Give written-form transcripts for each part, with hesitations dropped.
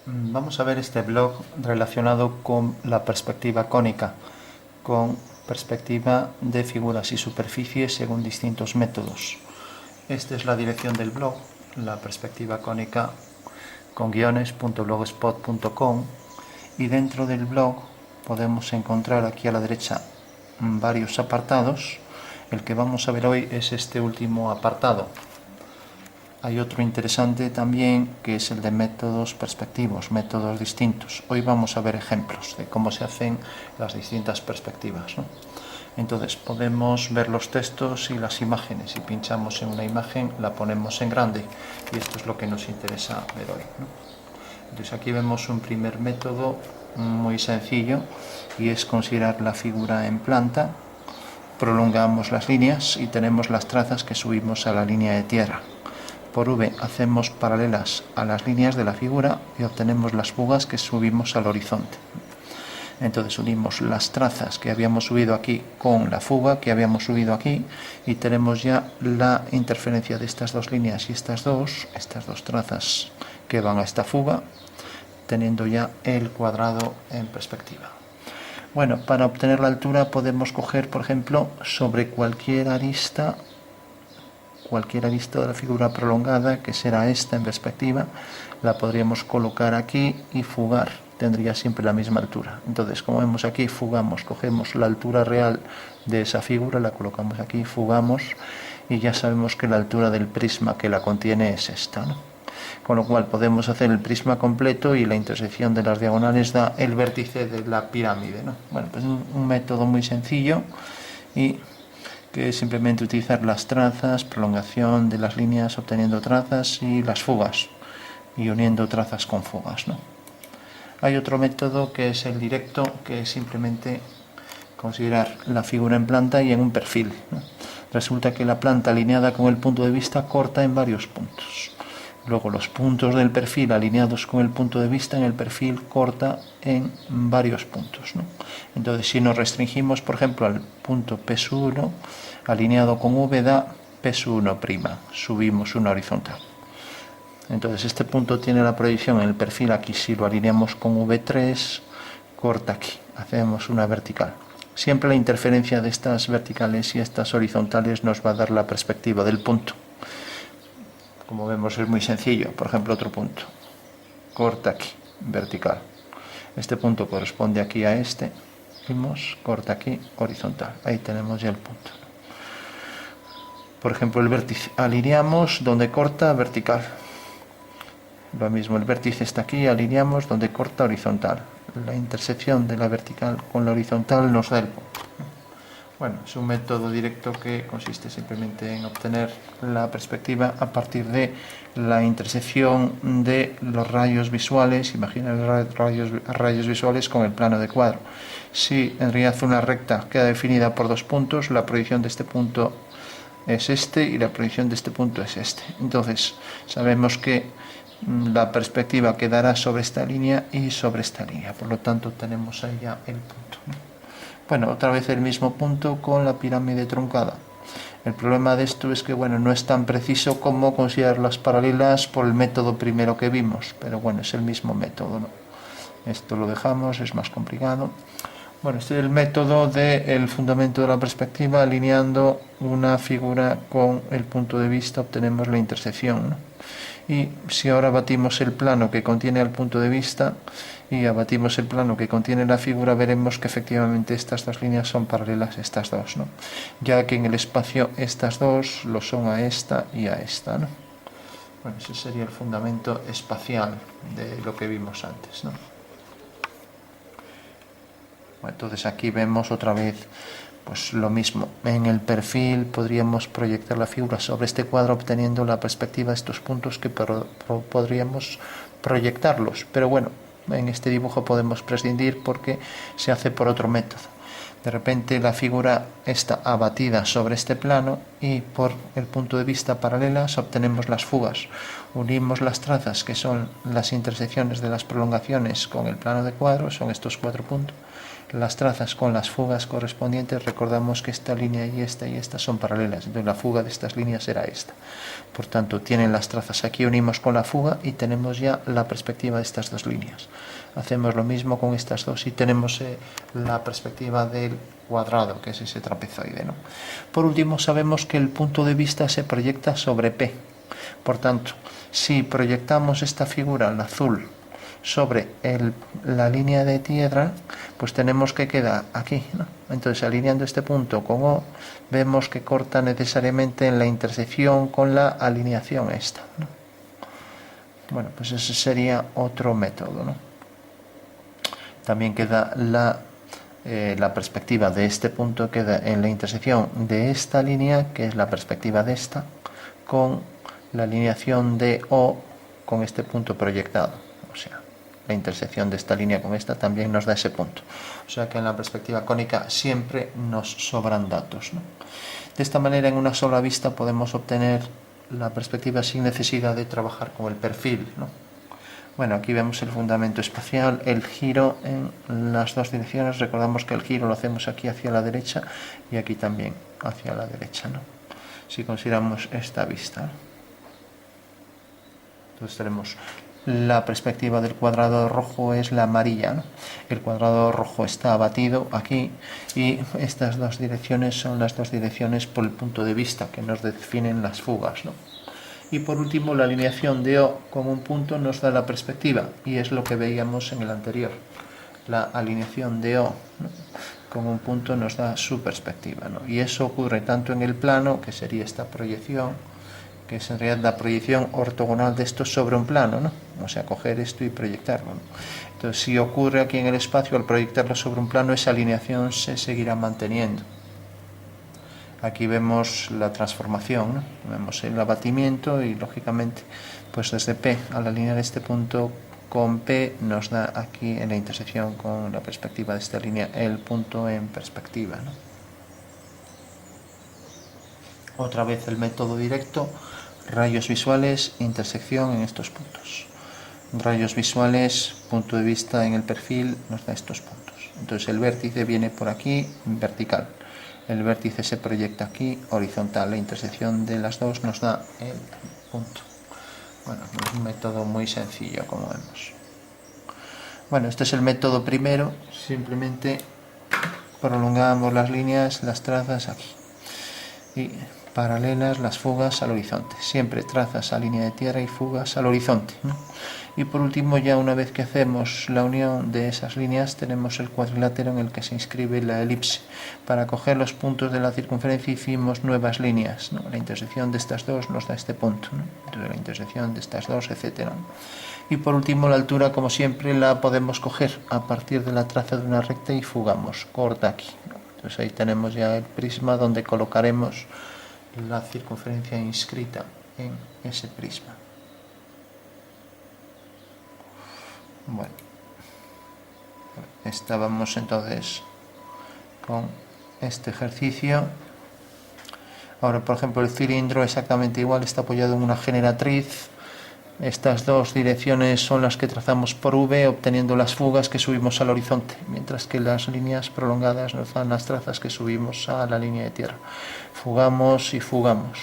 Vamos a ver este blog relacionado con la perspectiva cónica, con perspectiva de figuras y superficies según distintos métodos. Esta es la dirección del blog, la perspectiva cónica con guiones.blogspot.com, y dentro del blog podemos encontrar aquí a la derecha varios apartados. El que vamos a ver hoy es este último apartado. Hay otro interesante también, que es el de métodos perspectivos, métodos distintos. Hoy vamos a ver ejemplos de cómo se hacen las distintas perspectivas, ¿no? Entonces podemos ver los textos y las imágenes. Si pinchamos en una imagen, la ponemos en grande, y esto es lo que nos interesa ver hoy, ¿no? Entonces aquí vemos un primer método muy sencillo, y es considerar la figura en planta. Prolongamos las líneas y tenemos las trazas que subimos a la línea de tierra. Por V hacemos paralelas a las líneas de la figura y obtenemos las fugas que subimos al horizonte. Entonces unimos las trazas que habíamos subido aquí con la fuga que habíamos subido aquí, y tenemos ya la interferencia de estas dos líneas y estas dos trazas que van a esta fuga, teniendo ya el cuadrado en perspectiva. Bueno, para obtener la altura podemos coger, por ejemplo, sobre cualquier arista de la figura prolongada, que será esta en perspectiva, la podríamos colocar aquí y fugar, tendría siempre la misma altura. Entonces, como vemos aquí, fugamos, cogemos la altura real de esa figura, la colocamos aquí, fugamos, y ya sabemos que la altura del prisma que la contiene es esta, ¿no? Con lo cual podemos hacer el prisma completo y la intersección de las diagonales da el vértice de la pirámide, ¿no? Bueno, pues un método muy sencillo, y que es simplemente utilizar las trazas, prolongación de las líneas obteniendo trazas, y las fugas, y uniendo trazas con fugas, ¿no? Hay otro método que es el directo, que es simplemente considerar la figura en planta y en un perfil, ¿no? Resulta que la planta alineada con el punto de vista corta en varios puntos. Luego los puntos del perfil alineados con el punto de vista en el perfil corta en varios puntos, ¿no? Entonces, si nos restringimos, por ejemplo, al punto P1 alineado con V, da P1', subimos una horizontal. Entonces este punto tiene la proyección en el perfil aquí. Si lo alineamos con V3, corta aquí, hacemos una vertical. Siempre la interferencia de estas verticales y estas horizontales nos va a dar la perspectiva del punto. Como vemos, es muy sencillo. Por ejemplo, otro punto, corta aquí, vertical. Este punto corresponde aquí a este, vimos, corta aquí, horizontal. Ahí tenemos ya el punto. Por ejemplo, el vértice, alineamos donde corta, vertical. Lo mismo, el vértice está aquí, alineamos donde corta, horizontal. La intersección de la vertical con la horizontal nos da el punto. Bueno, es un método directo que consiste simplemente en obtener la perspectiva a partir de la intersección de los rayos visuales. Imagina los rayos visuales con el plano de cuadro. Si en realidad una recta queda definida por dos puntos, la proyección de este punto es este y la proyección de este punto es este. Entonces sabemos que la perspectiva quedará sobre esta línea y sobre esta línea, por lo tanto tenemos ahí ya el punto. Bueno, otra vez el mismo punto con la pirámide truncada. El problema de esto es que, bueno, no es tan preciso como considerar las paralelas por el método primero que vimos, pero bueno, es el mismo método, ¿no? Esto lo dejamos, es más complicado. Bueno, este es el método del fundamento de la perspectiva. Alineando una figura con el punto de vista obtenemos la intersección, ¿no? Y si ahora batimos el plano que contiene el punto de vista y abatimos el plano que contiene la figura, veremos que efectivamente estas dos líneas son paralelas a estas dos, ¿no? Ya que en el espacio estas dos lo son a esta y a esta, ¿no? Bueno, ese sería el fundamento espacial de lo que vimos antes, ¿no? Bueno, entonces aquí vemos otra vez pues lo mismo. En el perfil podríamos proyectar la figura sobre este cuadro obteniendo la perspectiva de estos puntos que podríamos proyectarlos, pero bueno, en este dibujo podemos prescindir porque se hace por otro método. De repente la figura está abatida sobre este plano y por el punto de vista paralelas obtenemos las fugas. unimos las trazas, que son las intersecciones de las prolongaciones con el plano de cuadro, son estos 4 puntos, las trazas con las fugas correspondientes. Recordamos que esta línea y esta son paralelas, entonces la fuga de estas líneas será esta. Por tanto, tienen las trazas aquí, unimos con la fuga y tenemos ya la perspectiva de estas dos líneas. Hacemos lo mismo con estas dos y tenemos la perspectiva del cuadrado, que es ese trapezoide, ¿no? Por último, sabemos que el punto de vista se proyecta sobre P. Por tanto, si proyectamos esta figura, el azul, sobre la línea de tierra, pues tenemos que quedar aquí, ¿no? Entonces, alineando este punto con O, vemos que corta necesariamente en la intersección con la alineación esta, ¿no? Bueno, pues ese sería otro método, ¿no? También queda la perspectiva de este punto, queda en la intersección de esta línea, que es la perspectiva de esta, con la alineación de O con este punto proyectado. O sea, la intersección de esta línea con esta también nos da ese punto. O sea que en la perspectiva cónica siempre nos sobran datos, ¿no? De esta manera, en una sola vista podemos obtener la perspectiva sin necesidad de trabajar con el perfil, ¿no? Bueno, aquí vemos el fundamento espacial, el giro en las dos direcciones. Recordamos que el giro lo hacemos aquí hacia la derecha y aquí también hacia la derecha, ¿no? Si consideramos esta vista, ¿no? Entonces tenemos la perspectiva del cuadrado rojo es la amarilla, ¿no? El cuadrado rojo está abatido aquí y estas dos direcciones son las dos direcciones por el punto de vista que nos definen las fugas, ¿no? Y por último, la alineación de O con un punto nos da la perspectiva y es lo que veíamos en el anterior. La alineación de O, ¿no?, con un punto nos da su perspectiva, ¿no? Y eso ocurre tanto en el plano, que sería esta proyección, que es en realidad la proyección ortogonal de esto sobre un plano, ¿no? O sea, coger esto y proyectarlo, ¿no? Entonces, si ocurre aquí en el espacio, al proyectarlo sobre un plano, esa alineación se seguirá manteniendo. Aquí vemos la transformación, ¿no? Vemos el abatimiento y, lógicamente, pues desde P al alinear este punto con P nos da aquí en la intersección con la perspectiva de esta línea el punto en perspectiva, ¿no? Otra vez el método directo, rayos visuales, intersección en estos puntos. Rayos visuales, punto de vista en el perfil, nos da estos puntos. Entonces el vértice viene por aquí, vertical. El vértice se proyecta aquí, horizontal. La intersección de las dos nos da el punto. Bueno, es un método muy sencillo, como vemos. Bueno, este es el método primero. Simplemente prolongamos las líneas, las trazas aquí. Y paralelas las fugas al horizonte. Siempre trazas a línea de tierra y fugas al horizonte, ¿no? Y por último, ya una vez que hacemos la unión de esas líneas, tenemos el cuadrilátero en el que se inscribe la elipse. Para coger los puntos de la circunferencia hicimos nuevas líneas, ¿no? La intersección de estas dos nos da este punto, ¿no? Entonces, la intersección de estas dos, etc. Y por último, la altura, como siempre, la podemos coger a partir de la traza de una recta y fugamos, corta aquí, ¿no? Entonces ahí tenemos ya el prisma donde colocaremos la circunferencia inscrita en ese prisma. Bueno, estábamos entonces con este ejercicio. Ahora, por ejemplo, el cilindro exactamente igual, está apoyado en una generatriz. Estas dos direcciones son las que trazamos por V, obteniendo las fugas que subimos al horizonte, mientras que las líneas prolongadas nos dan las trazas que subimos a la línea de tierra. Fugamos y fugamos,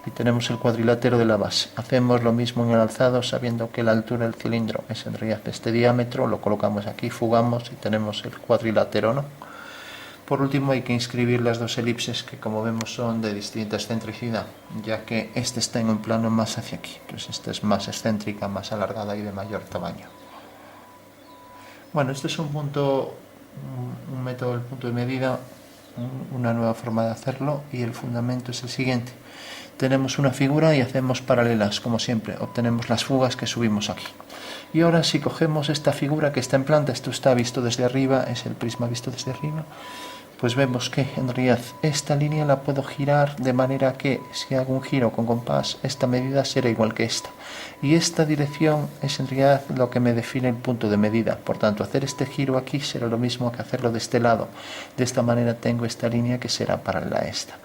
y tenemos el cuadrilátero de la base. Hacemos lo mismo en el alzado, sabiendo que la altura del cilindro es en realidad este diámetro, lo colocamos aquí, fugamos y tenemos el cuadrilátero, ¿no? Por último, hay que inscribir las dos elipses, que como vemos son de distinta excentricidad, ya que este está en un plano más hacia aquí. Entonces esta es más excéntrica, más alargada y de mayor tamaño. Bueno, este es un método del punto de medida, una nueva forma de hacerlo, y el fundamento es el siguiente. Tenemos una figura y hacemos paralelas, como siempre. Obtenemos las fugas que subimos aquí. Y ahora, si cogemos esta figura que está en planta, esto está visto desde arriba, es el prisma visto desde arriba, pues vemos que en realidad esta línea la puedo girar de manera que si hago un giro con compás, esta medida será igual que esta. Y esta dirección es en realidad lo que me define el punto de medida. Por tanto, hacer este giro aquí será lo mismo que hacerlo de este lado. De esta manera tengo esta línea que será paralela a esta.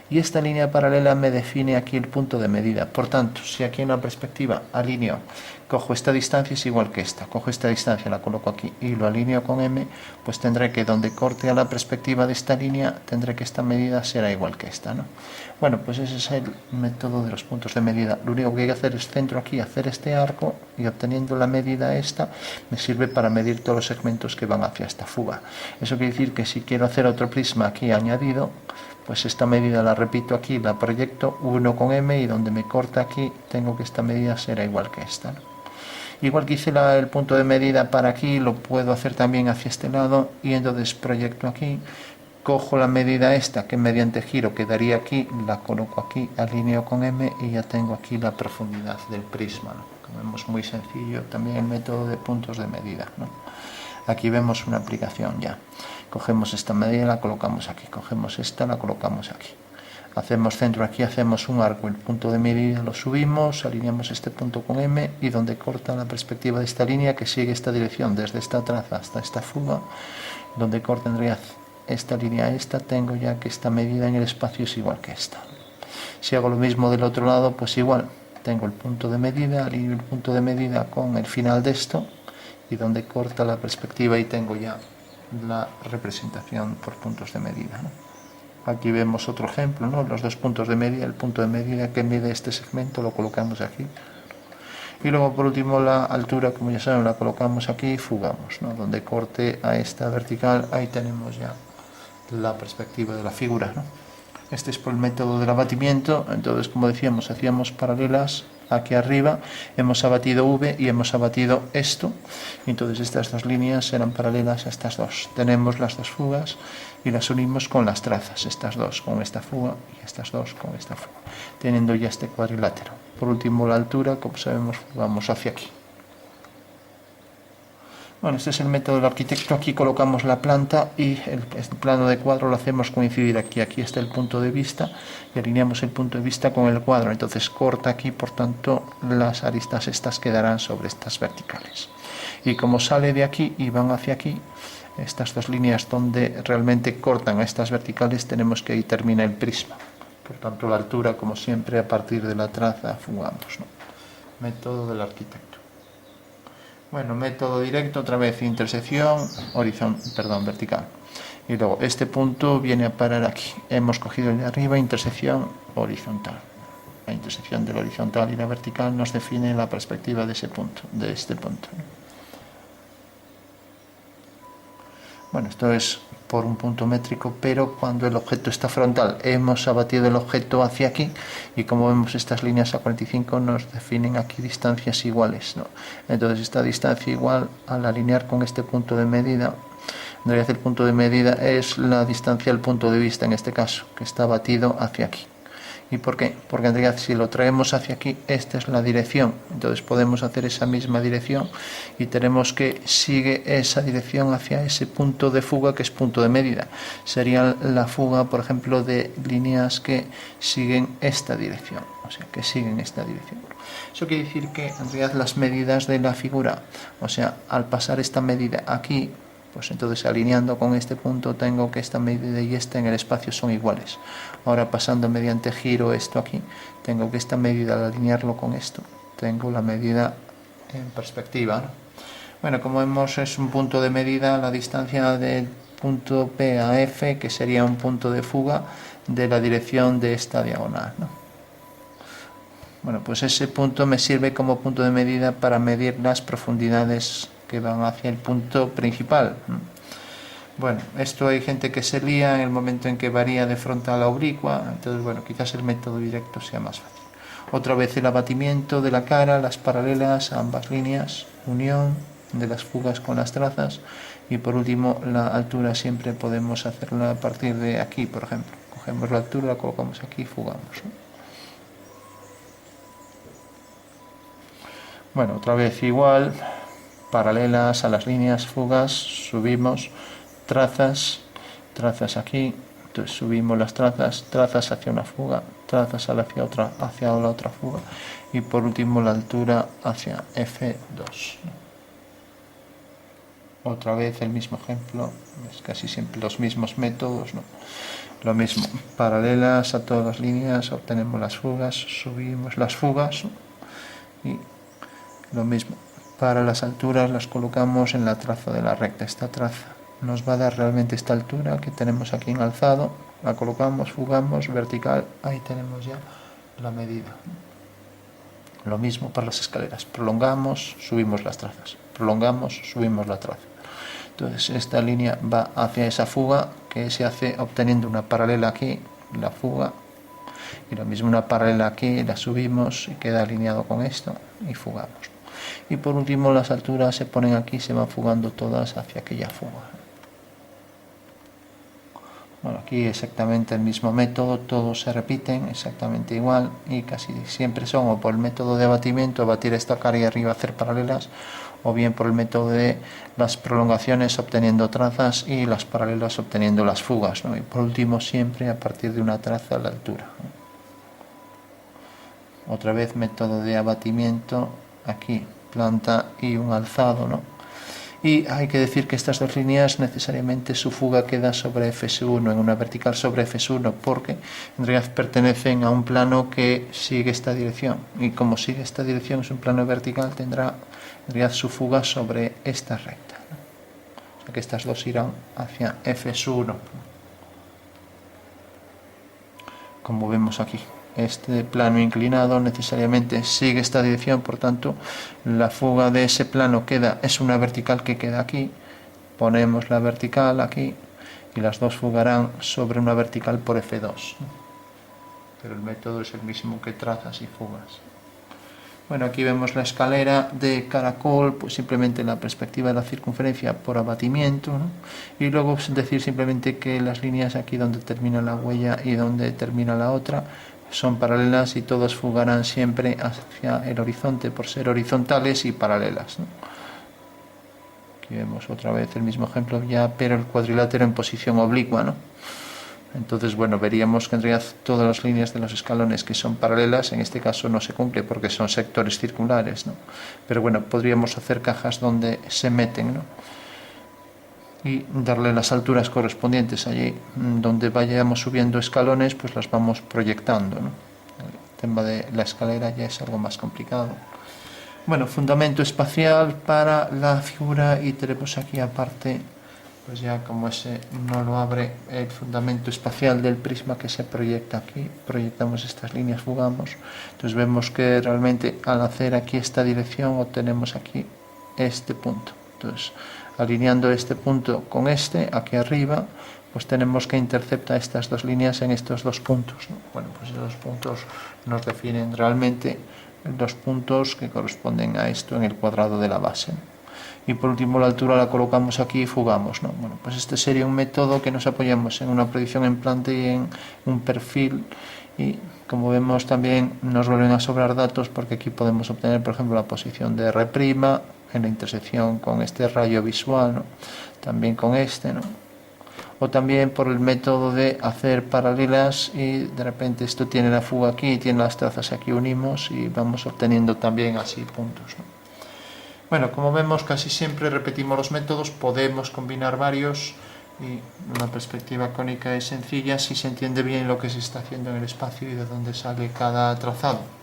y esta línea paralela me define aquí el punto de medida. Por tanto, si aquí en la perspectiva alineo, cojo esta distancia es igual que esta, cojo esta distancia, la coloco aquí y lo alineo con M, pues tendré que donde corte a la perspectiva de esta línea, tendré que esta medida será igual que esta, ¿no? Bueno, pues ese es el método de los puntos de medida. Lo único que hay que hacer es centro aquí, hacer este arco, y obteniendo la medida esta, me sirve para medir todos los segmentos que van hacia esta fuga. Eso quiere decir que si quiero hacer otro prisma aquí añadido, pues esta medida la repito aquí, la proyecto 1 con M, y donde me corta aquí, tengo que esta medida será igual que esta, ¿no? Igual que hice el punto de medida para aquí, lo puedo hacer también hacia este lado, y entonces proyecto aquí, cojo la medida esta que mediante giro quedaría aquí, la coloco aquí, alineo con M y ya tengo aquí la profundidad del prisma, ¿no? Como vemos, muy sencillo también el método de puntos de medida, ¿no? Aquí vemos una aplicación ya. Cogemos esta medida y la colocamos aquí, cogemos esta, la colocamos aquí. Hacemos centro aquí, hacemos un arco, el punto de medida lo subimos, alineamos este punto con M y donde corta la perspectiva de esta línea que sigue esta dirección desde esta traza hasta esta fuga, donde corta en realidad esta línea, esta, tengo ya que esta medida en el espacio es igual que esta. Si hago lo mismo del otro lado, pues igual, tengo el punto de medida, alineo el punto de medida con el final de esto y donde corta la perspectiva y tengo ya la representación por puntos de medida, ¿no? Aquí vemos otro ejemplo, ¿no? Los dos puntos de medida, el punto de medida que mide este segmento lo colocamos aquí. Y luego por último la altura, como ya saben, la colocamos aquí y fugamos, ¿no? Donde corte a esta vertical, ahí tenemos ya la perspectiva de la figura, ¿no? Este es por el método del abatimiento. Entonces, como decíamos, hacíamos paralelas aquí arriba, hemos abatido V y hemos abatido esto, y entonces estas dos líneas eran paralelas a estas dos. Tenemos las dos fugas y las unimos con las trazas, estas dos con esta fuga y estas dos con esta fuga, teniendo ya este cuadrilátero. Por último, la altura, como sabemos, vamos hacia aquí. Bueno, este es el método del arquitecto. Aquí colocamos la planta y el plano de cuadro lo hacemos coincidir aquí. Aquí está el punto de vista y alineamos el punto de vista con el cuadro. Entonces corta aquí, por tanto, las aristas estas quedarán sobre estas verticales. Y como sale de aquí y van hacia aquí, estas dos líneas donde realmente cortan a estas verticales, tenemos que ahí termina el prisma. Por tanto, la altura, como siempre, a partir de la traza fugamos, ¿no? Método del arquitecto. Bueno, método directo, otra vez intersección, vertical. Y luego este punto viene a parar aquí. Hemos cogido el de arriba, intersección horizontal. La intersección del horizontal y la vertical nos define la perspectiva de ese punto, de este punto. Bueno, esto es por un punto métrico, pero cuando el objeto está frontal, hemos abatido el objeto hacia aquí y como vemos estas líneas a 45 nos definen aquí distancias iguales, ¿no? Entonces esta distancia igual al alinear con este punto de medida, en realidad el punto de medida es la distancia al punto de vista en este caso, que está abatido hacia aquí. ¿Y por qué? Porque en realidad si lo traemos hacia aquí, esta es la dirección. Entonces podemos hacer esa misma dirección y tenemos que sigue esa dirección hacia ese punto de fuga que es punto de medida. Sería la fuga, por ejemplo, de líneas que siguen esta dirección. O sea, que siguen esta dirección. Eso quiere decir que en realidad las medidas de la figura, o sea, al pasar esta medida aquí, pues entonces alineando con este punto tengo que esta medida y esta en el espacio son iguales. Ahora pasando mediante giro esto aquí, tengo que esta medida al alinearlo con esto, tengo la medida en perspectiva, ¿no? Bueno, como vemos es un punto de medida, la distancia del punto P a F, que sería un punto de fuga de la dirección de esta diagonal, ¿no? Bueno, pues ese punto me sirve como punto de medida para medir las profundidades que van hacia el punto principal. Bueno, esto hay gente que se lía en el momento en que varía de frontal a oblicua, entonces bueno, quizás el método directo sea más fácil. Otra vez el abatimiento de la cara, las paralelas a ambas líneas, unión de las fugas con las trazas y por último la altura siempre podemos hacerla a partir de aquí, por ejemplo. Cogemos la altura, la colocamos aquí y fugamos, ¿no? Bueno, otra vez igual, paralelas a las líneas, fugas, subimos, trazas aquí, entonces subimos las trazas hacia una fuga, trazas hacia la otra fuga y por último la altura hacia F2. Otra vez el mismo ejemplo, es casi siempre los mismos métodos, ¿no? Lo mismo, paralelas a todas las líneas, obtenemos las fugas, subimos las fugas y lo mismo. Para las alturas las colocamos en la traza de la recta. Esta traza nos va a dar realmente esta altura que tenemos aquí en alzado. La colocamos, fugamos, vertical, ahí tenemos ya la medida. Lo mismo para las escaleras. Prolongamos, subimos las trazas. Prolongamos, subimos la traza. Entonces esta línea va hacia esa fuga que se hace obteniendo una paralela aquí, la fuga, y lo mismo una paralela aquí, la subimos y queda alineado con esto y fugamos. Y por último las alturas se ponen aquí, se van fugando todas hacia aquella fuga. Bueno, aquí exactamente el mismo método, todos se repiten exactamente igual y casi siempre son o por el método de abatimiento, abatir esta cara y arriba hacer paralelas, o bien por el método de las prolongaciones obteniendo trazas y las paralelas obteniendo las fugas, ¿no? Y por último siempre a partir de una traza a la altura. Otra vez método de abatimiento, aquí planta y un alzado, ¿no? Y hay que decir que estas dos líneas necesariamente su fuga queda sobre Fs1, en una vertical sobre Fs1, porque en realidad pertenecen a un plano que sigue esta dirección. Y como sigue esta dirección, es un plano vertical, tendrá en realidad su fuga sobre esta recta, ¿no? O sea que estas dos irán hacia Fs1, como vemos aquí. Este plano inclinado necesariamente sigue esta dirección, por tanto la fuga de ese plano es una vertical que queda aquí, ponemos la vertical aquí y las dos fugarán sobre una vertical por F2, pero el método es el mismo que trazas y fugas. Bueno, aquí vemos la escalera de caracol, pues simplemente la perspectiva de la circunferencia por abatimiento, ¿no? Y luego decir simplemente que las líneas aquí donde termina la huella y donde termina la otra son paralelas y todas fugarán siempre hacia el horizonte por ser horizontales y paralelas, ¿no? Aquí vemos otra vez el mismo ejemplo ya, pero el cuadrilátero en posición oblicua, ¿no? Entonces, bueno, veríamos que en realidad todas las líneas de los escalones que son paralelas, en este caso no se cumple porque son sectores circulares, ¿no? Pero bueno, podríamos hacer cajas donde se meten, ¿no? Y darle las alturas correspondientes allí donde vayamos subiendo escalones, pues las vamos proyectando, ¿no? El tema de la escalera ya es algo más complicado. Bueno, fundamento espacial para la figura, y tenemos aquí aparte, pues ya como ese no lo abre, el fundamento espacial del prisma que se proyecta aquí. Proyectamos estas líneas, fugamos, entonces vemos que realmente al hacer aquí esta dirección obtenemos aquí este punto. Entonces, alineando este punto con este aquí arriba, pues tenemos que interceptar estas dos líneas en estos dos puntos, ¿no? Bueno, pues esos puntos nos definen realmente los puntos que corresponden a esto en el cuadrado de la base, ¿no? Y por último la altura la colocamos aquí y fugamos, ¿no? Bueno, pues este sería un método que nos apoyamos en una proyección en planta y en un perfil, y como vemos también nos vuelven a sobrar datos porque aquí podemos obtener, por ejemplo, la posición de R' en la intersección con este rayo visual, ¿no? También con este, ¿no? O también por el método de hacer paralelas y de repente esto tiene la fuga aquí y tiene las trazas aquí, unimos y vamos obteniendo también así puntos, ¿no? Bueno, como vemos casi siempre repetimos los métodos, podemos combinar varios y una perspectiva cónica es sencilla si se entiende bien lo que se está haciendo en el espacio y de dónde sale cada trazado.